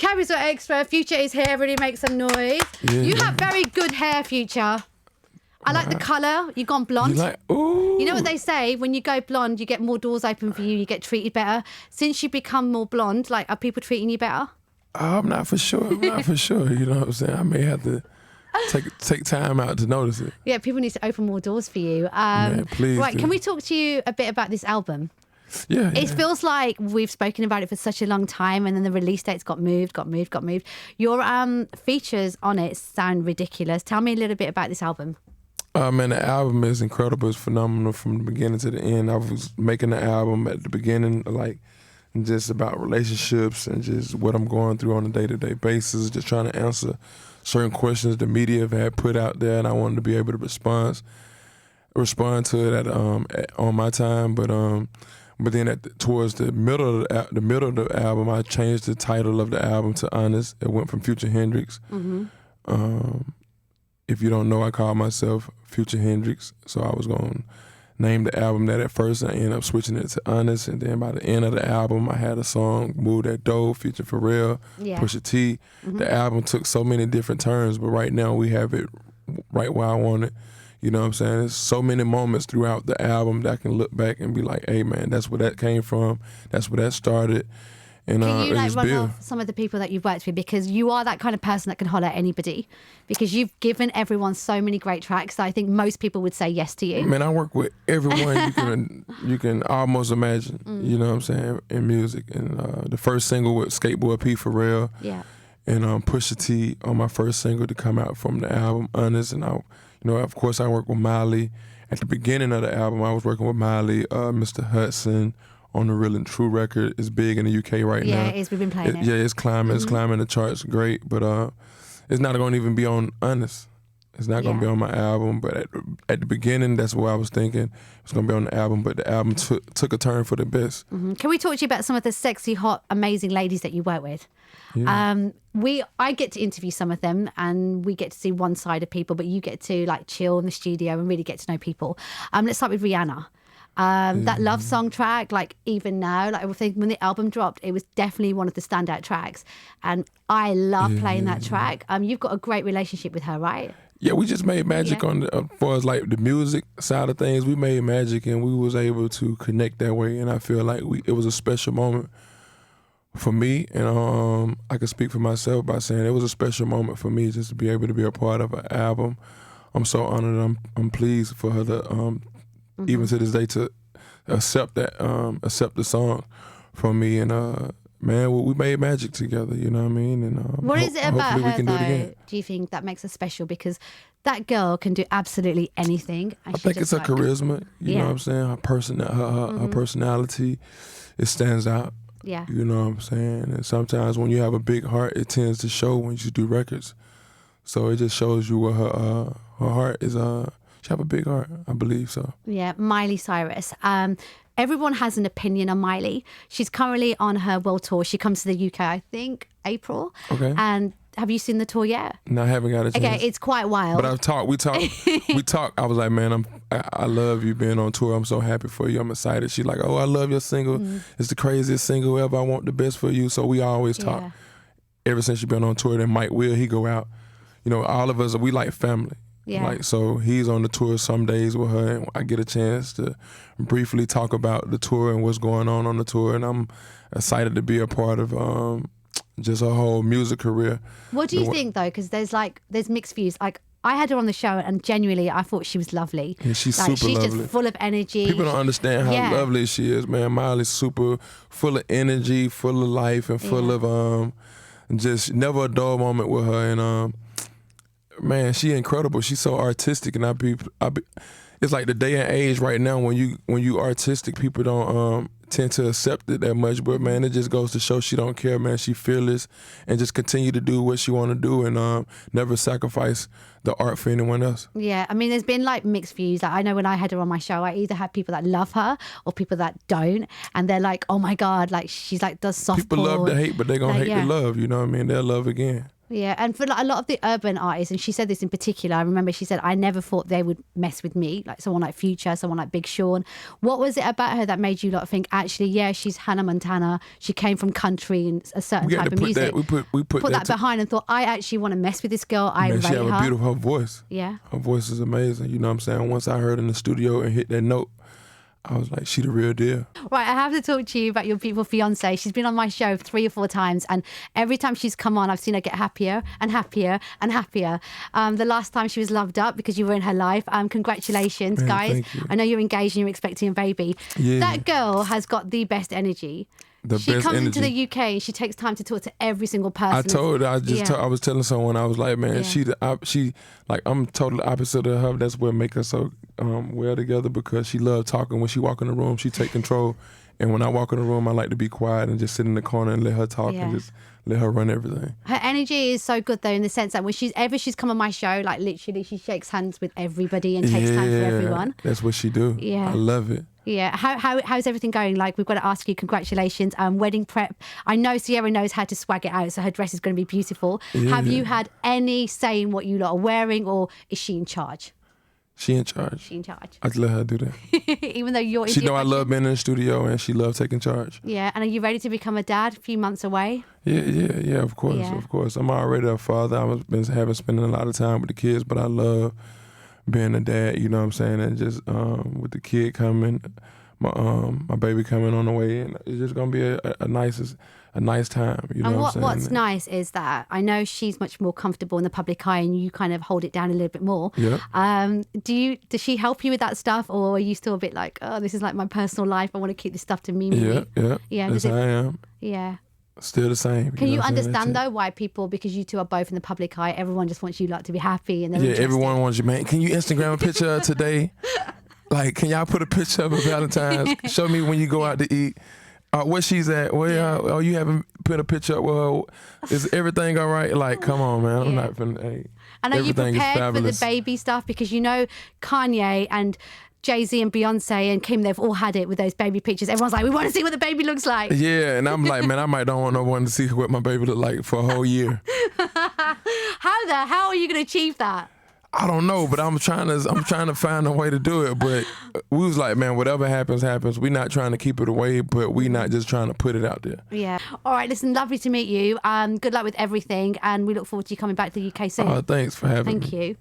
Capital XTRA, Future is here. Everybody make some noise. Yeah. You have very good hair, Future. I like the colour. You've gone blonde. You know what they say? When you go blonde, you get more doors open for you. You get treated better. Since you become more blonde, like, are people treating you better? I'm not for sure. You know what I'm saying? I may have to take time out to notice it. Yeah, people need to open more doors for you. Man, please. Right, can we talk to you a bit about this album? Yeah. It feels like we've spoken about it for such a long time, and then the release dates got moved. Your features on it sound ridiculous. Tell me a little bit about this album. Man, the album is incredible. It's phenomenal from the beginning to the end. I was making the album at the beginning, like, just about relationships and just what I'm going through on a day-to-day basis, just trying to answer certain questions the media have had put out there, and I wanted to be able to respond to it on my time. But then towards the middle of the album, I changed the title of the album to Honest. It went from Future Hendrix. Mm-hmm. If you don't know, I call myself Future Hendrix, so I was going to name the album that at first. I ended up switching it to Honest, and then by the end of the album, I had a song, Move That Dough, featuring Pharrell, Pusha T. Mm-hmm. The album took so many different turns, but right now we have it right where I want it. You know what I'm saying? There's so many moments throughout the album that I can look back and be like, hey, man, that's where that came from. That's where that started. And, can you run off some of the people that you've worked with? Because you are that kind of person that can holler at anybody. Because you've given everyone so many great tracks that I think most people would say yes to you. Man, I work with everyone you can almost imagine. You know what I'm saying, in music. And the first single with Skateboard P, Pharrell. Yeah. And Pusha T on my first single to come out from the album, Honest. And of course, I work with Miley. At the beginning of the album, I was working with Miley, Mr. Hudson. On the Real and True record. It's big in the UK right now. Yeah, it is. We've been playing it. Yeah, it's climbing. Mm-hmm. It's climbing the charts. Great, but it's not going to even be on Honest. It's not going to be on my album. But at the beginning, that's what I was thinking. It's going to be on the album. But the album took a turn for the best. Mm-hmm. Can we talk to you about some of the sexy, hot, amazing ladies that you work with? Yeah. I get to interview some of them, and we get to see one side of people. But you get to like chill in the studio and really get to know people. Let's start with Rihanna. That love song track, like even now, like I think when the album dropped, it was definitely one of the standout tracks, and I love playing that track. You've got a great relationship with her, right? Yeah, we just made magic on as far as like the music side of things. We made magic, and we was able to connect that way, and I feel like it was a special moment for me, and I can speak for myself by saying it was a special moment for me just to be able to be a part of an album. I'm so honored. I'm pleased for her to. Even to this day, to accept the song from me, and man, we made magic together. You know what I mean? And what is it about her though? Do you think that makes her special? Because that girl can do absolutely anything. I think it's her charisma. You know what I'm saying? Her personality, it stands out. Yeah. You know what I'm saying? And sometimes when you have a big heart, it tends to show when you do records. So it just shows you what her heart is. She have a big heart, I believe so. Yeah, Miley Cyrus. Everyone has an opinion on Miley. She's currently on her world tour. She comes to the UK, I think, April. Okay. And have you seen the tour yet? No, I haven't got a chance. Okay, it's quite wild. But we talked. I was like, man, I love you being on tour. I'm so happy for you. I'm excited. She's like, oh, I love your single. It's the craziest single ever. I want the best for you. So we always talk. Ever since she's been on tour, then Mike Will, he go out. You know, all of us, we like family. Yeah. Like, so he's on the tour some days with her, and I get a chance to briefly talk about the tour and what's going on the tour, and I'm excited to be a part of just her whole music career. What do you think though? Because there's mixed views. Like, I had her on the show, and genuinely, I thought she was lovely. Yeah, she's like, super lovely. She's just full of energy. People don't understand how lovely she is, man. Miley's super full of energy, full of life, and full of just never a dull moment with her, and man, she incredible. She's so artistic, and it's like the day and age right now when you artistic, people don't tend to accept it that much. But man, it just goes to show she don't care, man. She fearless and just continue to do what she want to do, and never sacrifice the art for anyone else. Yeah, I mean, there's been like mixed views. Like, I know when I had her on my show, I either had people that love her or people that don't, and they're like, oh my God, like she's like does soft People love to hate, but they're gonna hate the love. You know what I mean? They'll love again. Yeah, and for like a lot of the urban artists, and she said this in particular, I remember she said, I never thought they would mess with me, like someone like Future, someone like Big Sean. What was it about her that made you lot think, actually, yeah, she's Hannah Montana, she came from country and a certain type of music. We put that behind and thought, I actually want to mess with this girl, I rate she have her. a beautiful voice. Yeah. Her voice is amazing, you know what I'm saying? Once I heard in the studio and hit that note, I was like, she the real deal. Right, I have to talk to you about your beautiful fiance. She's been on my show 3 or 4 times, and every time she's come on, I've seen her get happier and happier and happier. The last time she was loved up because you were in her life. Congratulations, guys. Thank you. I know you're engaged and you're expecting a baby. Yeah. That girl has got the best energy. She comes into the UK and she takes time to talk to every single person. I told her, I was telling someone, I was like, man, she like, I'm totally opposite of her. That's what make us so well together, because she loved talking. When she walk in the room, she take control. And when I walk in the room, I like to be quiet and just sit in the corner and let her talk and just let her run everything. Her energy is so good though, in the sense that when she's come on my show, like literally she shakes hands with everybody and takes time for everyone. That's what she do. Yeah. I love it. Yeah. How's everything going? Like, we've got to ask you, congratulations. Wedding prep. I know Ciara knows how to swag it out, so her dress is going to be beautiful. Yeah. Have you had any say in what you lot are wearing, or is she in charge? She in charge. She in charge. I just let her do that. Even though you're She know I love being in the studio, and she love taking charge. Yeah. And are you ready to become a dad? A few months away? Yeah, of course, of course. I'm already a father. Haven't spending a lot of time with the kids, but I love being a dad, you know what I'm saying? And just with the kid coming, my baby coming on the way, and it's just gonna be a nice time, you know and what I'm saying? What's nice is that I know she's much more comfortable in the public eye, and you kind of hold it down a little bit more. Yeah. Does she help you with that stuff, or are you still a bit like, oh, this is like my personal life, I want to keep this stuff to me? Yeah. That's how I am. Yeah. Still the same. Can you understand though why people, because you two are both in the public eye, everyone just wants you lot to be happy and they're interested. Everyone wants you, man. Can you Instagram a picture of today? Like, can y'all put a picture of Valentine's? Show me when you go out to eat. Where she's at? Where you haven't put a picture up? Well, is everything all right? Like, come on, man. I'm not finna. Hey, and are you prepared for the fabulous. baby stuff? Because you know Kanye and Jay-Z and Beyonce and Kim, they've all had it with those baby pictures. Everyone's like, we want to see what the baby looks like. Yeah, and I'm like, man, I might don't want no one to see what my baby look like for a whole year. How are you going to achieve that? I don't know, but I'm trying to find a way to do it. But we was like, man, whatever happens, happens. We're not trying to keep it away, but we not just trying to put it out there. Yeah. All right, listen, lovely to meet you. Good luck with everything, and we look forward to you coming back to the UK soon. Thanks for having me. Thank you.